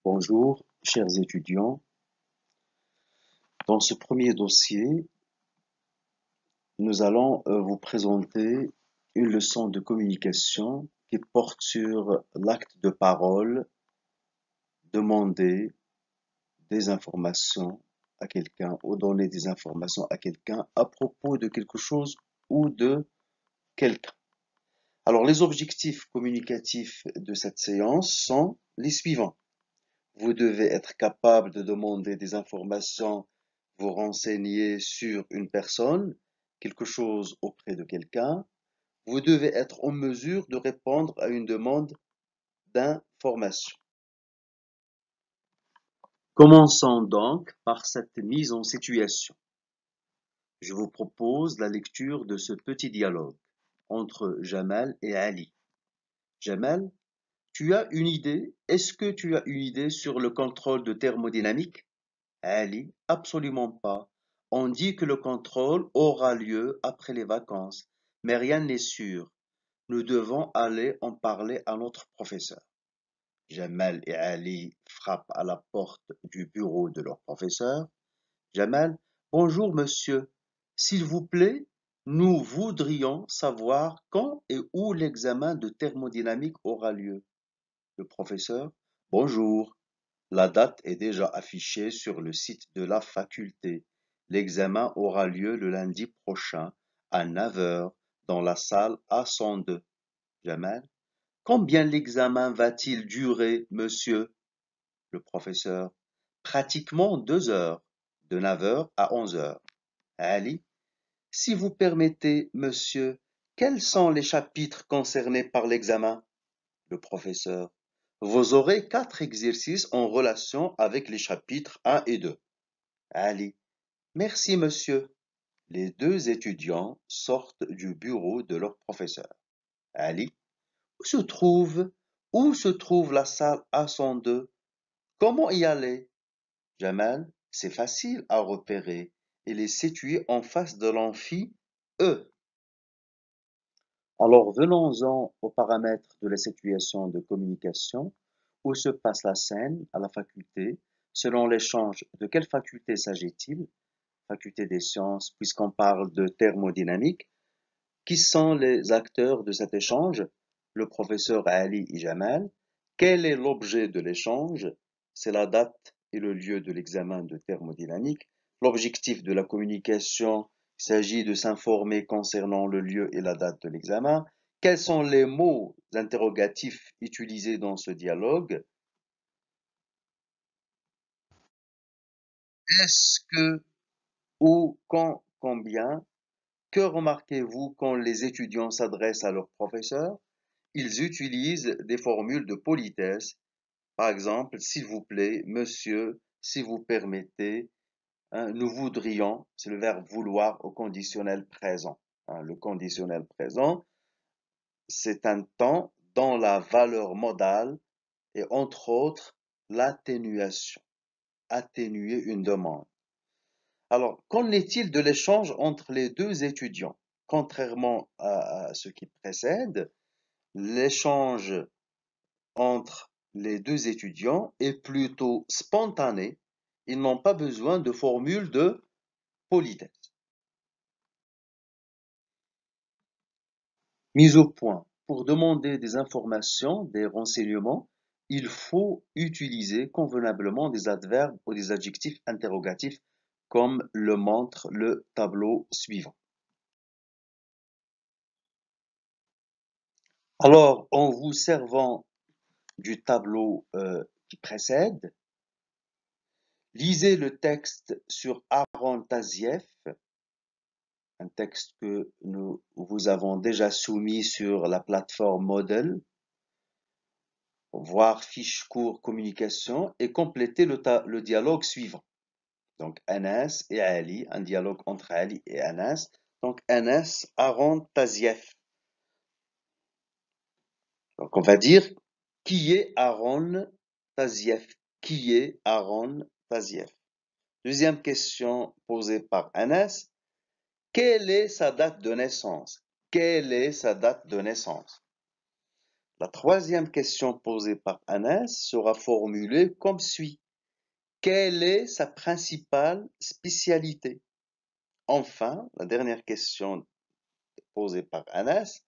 Bonjour, chers étudiants. Dans ce premier dossier, nous allons vous présenter une leçon de communication qui porte sur l'acte de parole, demander des informations à quelqu'un ou donner des informations à quelqu'un à propos de quelque chose ou de quelqu'un. Alors, les objectifs communicatifs de cette séance sont les suivants. Vous devez être capable de demander des informations, vous renseigner sur une personne, quelque chose auprès de quelqu'un. Vous devez être en mesure de répondre à une demande d'information. Commençons donc par cette mise en situation. Je vous propose la lecture de ce petit dialogue entre Jamal et Ali. Jamal, tu as une idée? Est-ce que tu as une idée sur le contrôle de thermodynamique? Ali, absolument pas. On dit que le contrôle aura lieu après les vacances, mais rien n'est sûr. Nous devons aller en parler à notre professeur. Jamal et Ali frappent à la porte du bureau de leur professeur. Jamal, bonjour monsieur. S'il vous plaît, nous voudrions savoir quand et où l'examen de thermodynamique aura lieu. Le professeur, bonjour. La date est déjà affichée sur le site de la faculté. L'examen aura lieu le lundi prochain à 9 heures dans la salle A102. Jamal, combien l'examen va-t-il durer, monsieur? Le professeur, pratiquement 2 heures, de 9 heures à 11 heures. Ali, si vous permettez, monsieur, quels sont les chapitres concernés par l'examen? Le professeur, vous aurez 4 exercices en relation avec les chapitres 1 et 2. Ali, merci monsieur. Les deux étudiants sortent du bureau de leur professeur. Ali, où se trouve, où se trouve la salle A102? Comment y aller? Jamal, c'est facile à repérer. Elle est située en face de l'amphi E. Alors venons-en aux paramètres de la situation de communication. Où se passe la scène? À la faculté. Selon l'échange, de quelle faculté s'agit-il? Faculté des sciences, puisqu'on parle de thermodynamique. Qui sont les acteurs de cet échange? Le professeur Ali et Jamal. Quel est l'objet de l'échange? C'est la date et le lieu de l'examen de thermodynamique. L'objectif de la communication, il s'agit de s'informer concernant le lieu et la date de l'examen. Quels sont les mots interrogatifs utilisés dans ce dialogue? Est-ce que, où, quand, combien? Que remarquez-vous quand les étudiants s'adressent à leur professeur? Ils utilisent des formules de politesse. Par exemple, s'il vous plaît, monsieur, si vous permettez, hein, nous voudrions, c'est le verbe vouloir au conditionnel présent. Hein, le conditionnel présent, c'est un temps dont la valeur modale est entre autres l'atténuation, atténuer une demande. Alors, qu'en est-il de l'échange entre les deux étudiants? Contrairement à ce qui précède, l'échange entre les deux étudiants est plutôt spontané. Ils n'ont pas besoin de formules de politesse. Mise au point. Pour demander des informations, des renseignements, il faut utiliser convenablement des adverbes ou des adjectifs interrogatifs comme le montre le tableau suivant. Alors, en vous servant du tableau qui précède, lisez le texte sur Aaron Tazieff, un texte que nous vous avons déjà soumis sur la plateforme Moodle, voir fiche cours communication et compléter le dialogue suivant. Donc Anas et Ali, un dialogue entre Ali et Anas. Donc Anas, Aaron Tazieff. Donc on va dire qui est Aaron Tazieff? Qui est Aaron Tazieff? Deuxième question posée par Anas. Quelle est sa date de naissance? Quelle est sa date de naissance? La troisième question posée par Anas sera formulée comme suit. Quelle est sa principale spécialité? Enfin, la dernière question posée par Anas.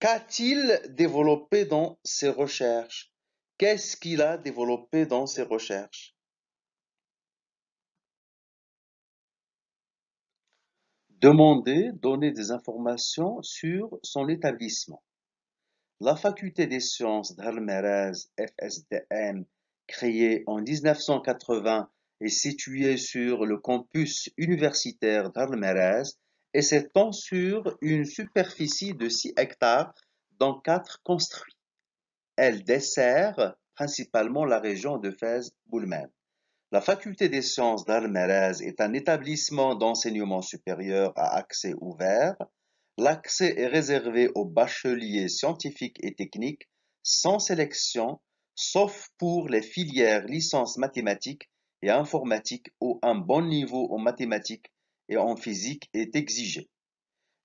Qu'a-t-il développé dans ses recherches? Qu'est-ce qu'il a développé dans ses recherches? Demandez, donner des informations sur son établissement. La faculté des sciences d'Al-Meraz, FSDM, créée en 1980, est située sur le campus universitaire d'Al-Meraz et s'étend sur une superficie de 6 hectares, dont 4 construits. Elle dessert principalement la région de Fès-Boulmane. La faculté des sciences d'Al-Meraz est un établissement d'enseignement supérieur à accès ouvert. L'accès est réservé aux bacheliers scientifiques et techniques sans sélection, sauf pour les filières licences mathématiques et informatique où un bon niveau en mathématiques et en physique est exigé.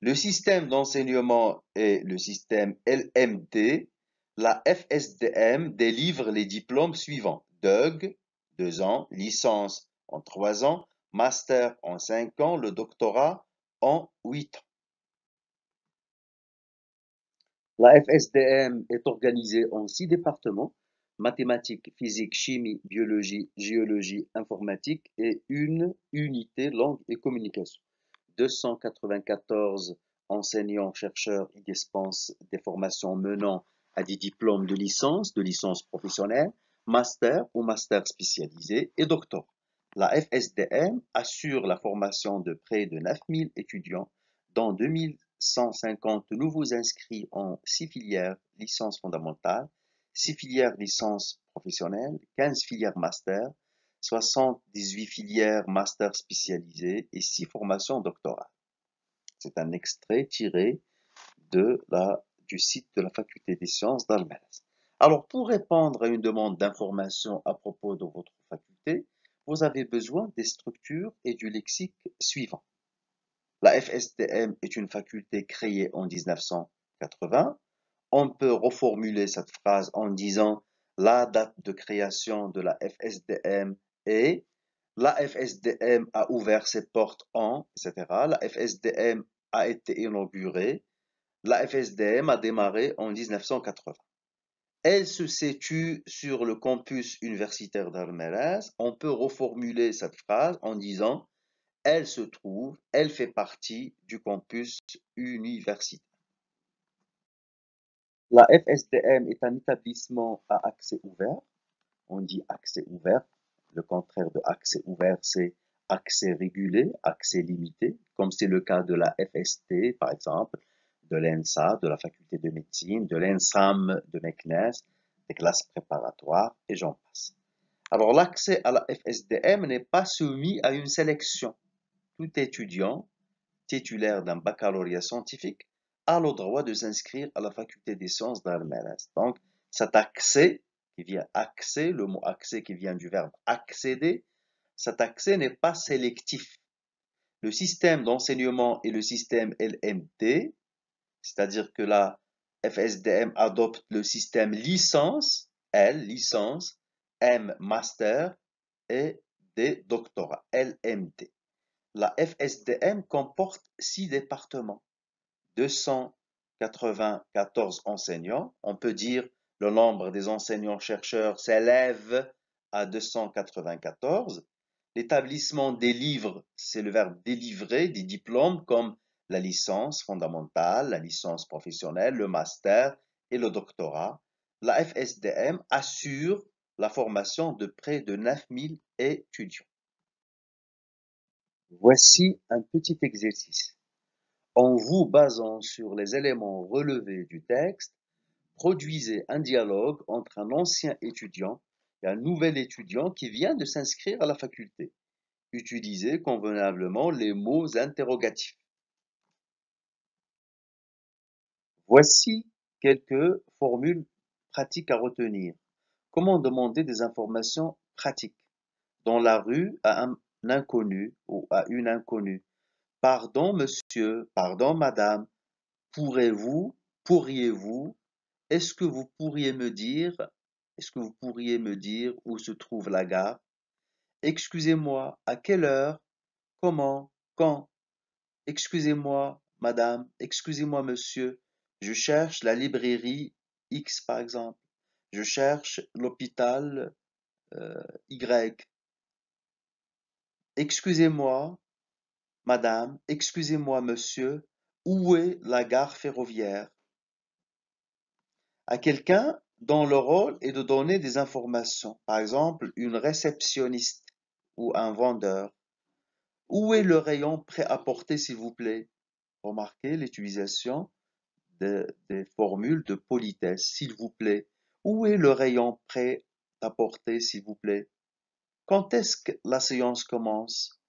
Le système d'enseignement est le système LMD. La FSDM délivre les diplômes suivants: DUG, 2 ans, licence en 3 ans, master en 5 ans, le doctorat en 8 ans. La FSDM est organisée en 6 départements: mathématiques, physique, chimie, biologie, géologie, informatique et une unité langue et communication. 294 enseignants-chercheurs y dispensent des formations menant à des diplômes de licence professionnelle, master ou master spécialisé et doctorat. La FSDM assure la formation de près de 9000 étudiants, dont 2150 nouveaux inscrits en 6 filières licence fondamentale, 6 filières licence professionnelle, 15 filières master, 78 filières master spécialisées et 6 formations doctorales. C'est un extrait tiré du site de la faculté des sciences d'Almaz. Alors, pour répondre à une demande d'information à propos de votre faculté, vous avez besoin des structures et du lexique suivant. La FSDM est une faculté créée en 1980. On peut reformuler cette phrase en disant la date de création de la FSDM est la FSDM a ouvert ses portes en, etc. La FSDM a été inaugurée. La FSDM a démarré en 1980. Elle se situe sur le campus universitaire d'Almeraz. On peut reformuler cette phrase en disant elle fait partie du campus universitaire. La FSDM est un établissement à accès ouvert. On dit accès ouvert. Le contraire de accès ouvert, c'est accès régulé, accès limité, comme c'est le cas de la FST, par exemple, de l'ENSA, de la faculté de médecine, de l'ENSAM de Meknes, des classes préparatoires, et j'en passe. Alors, l'accès à la FSDM n'est pas soumis à une sélection. Tout étudiant titulaire d'un baccalauréat scientifique a le droit de s'inscrire à la faculté des sciences d'Almeras. Donc, cet accès qui vient accès, le mot accès qui vient du verbe accéder, cet accès n'est pas sélectif. Le système d'enseignement est le système LMD, c'est-à-dire que la FSDM adopte le système licence, L, licence, M, master et D, doctorat, LMD. La FSDM comporte 6 départements, 294 enseignants. On peut dire le nombre des enseignants-chercheurs s'élève à 294. L'établissement délivre, c'est le verbe délivrer, des diplômes comme la licence fondamentale, la licence professionnelle, le master et le doctorat. La FSDM assure la formation de près de 9000 étudiants. Voici un petit exercice. En vous basant sur les éléments relevés du texte, produisez un dialogue entre un ancien étudiant et un nouvel étudiant qui vient de s'inscrire à la faculté. Utilisez convenablement les mots interrogatifs. Voici quelques formules pratiques à retenir. Comment demander des informations pratiques? Dans la rue, à un inconnu ou à une inconnue. Pardon, monsieur, pardon, madame, pourriez-vous, Est-ce que vous pourriez me dire, est-ce que vous pourriez me dire où se trouve la gare? Excusez-moi, à quelle heure? Comment? Quand? Excusez-moi, madame, excusez-moi, monsieur, je cherche la librairie X par exemple. Je cherche l'hôpital Y. Excusez-moi, madame, excusez-moi, monsieur, où est la gare ferroviaire? À quelqu'un dont le rôle est de donner des informations, par exemple une réceptionniste ou un vendeur. Où est le rayon prêt-à-porter, s'il vous plaît? Remarquez l'utilisation des formules de politesse, s'il vous plaît. Où est le rayon prêt-à-porter, s'il vous plaît? Quand est-ce que la séance commence?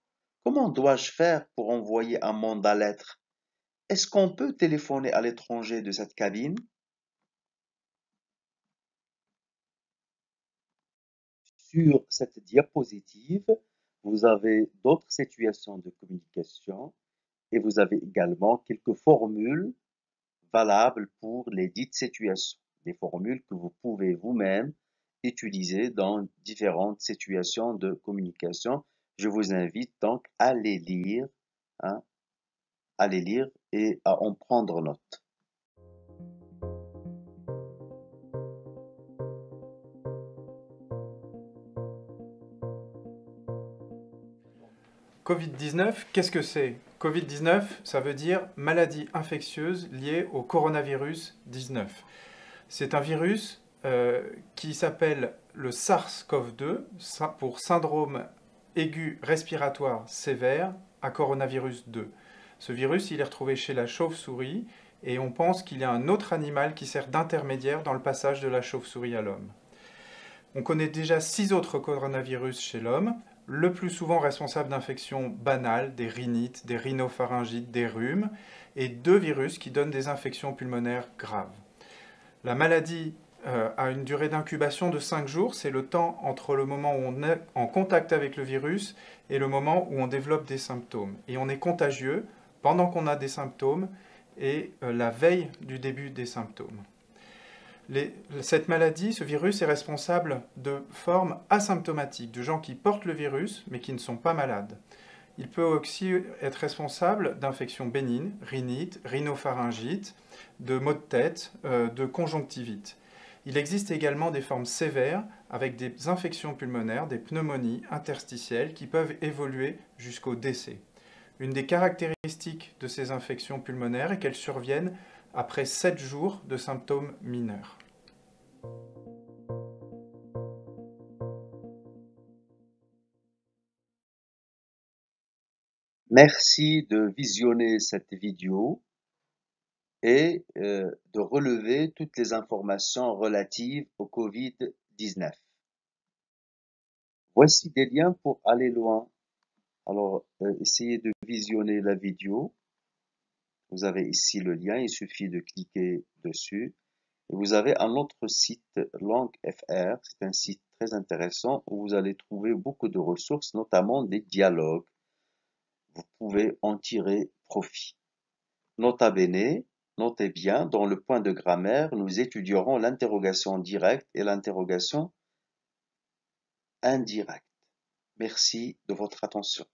Comment dois-je faire pour envoyer un mandat lettres? Est-ce qu'on peut téléphoner à l'étranger de cette cabine? Sur cette diapositive, vous avez d'autres situations de communication et vous avez également quelques formules valables pour les dites situations. Des formules que vous pouvez vous-même utiliser dans différentes situations de communication. Je vous invite donc à les lire, hein, à les lire et à en prendre note. Covid-19, qu'est-ce que c'est? Covid-19, ça veut dire maladie infectieuse liée au coronavirus 19. C'est un virus qui s'appelle le SARS-CoV-2 pour syndrome aigu respiratoire sévère à coronavirus 2. Ce virus, il est retrouvé chez la chauve-souris et on pense qu'il y a un autre animal qui sert d'intermédiaire dans le passage de la chauve-souris à l'homme. On connaît déjà 6 autres coronavirus chez l'homme, le plus souvent responsables d'infections banales, des rhinites, des rhinopharyngites, des rhumes, et 2 virus qui donnent des infections pulmonaires graves. La maladie a une durée d'incubation de 5 jours, c'est le temps entre le moment où on est en contact avec le virus et le moment où on développe des symptômes. Et on est contagieux pendant qu'on a des symptômes et la veille du début des symptômes. Cette maladie, ce virus est responsable de formes asymptomatiques, de gens qui portent le virus mais qui ne sont pas malades. Il peut aussi être responsable d'infections bénignes, rhinite, rhinopharyngite, de maux de tête, de conjonctivite. Il existe également des formes sévères avec des infections pulmonaires, des pneumonies interstitielles qui peuvent évoluer jusqu'au décès. Une des caractéristiques de ces infections pulmonaires est qu'elles surviennent après 7 jours de symptômes mineurs. Merci de visionner cette vidéo et de relever toutes les informations relatives au Covid-19. Voici des liens pour aller loin. Alors, essayez de visionner la vidéo. Vous avez ici le lien, il suffit de cliquer dessus. Et vous avez un autre site, LangFR, c'est un site très intéressant où vous allez trouver beaucoup de ressources, notamment des dialogues. Vous pouvez en tirer profit. Nota bene, notez bien, dans le point de grammaire, nous étudierons l'interrogation directe et l'interrogation indirecte. Merci de votre attention.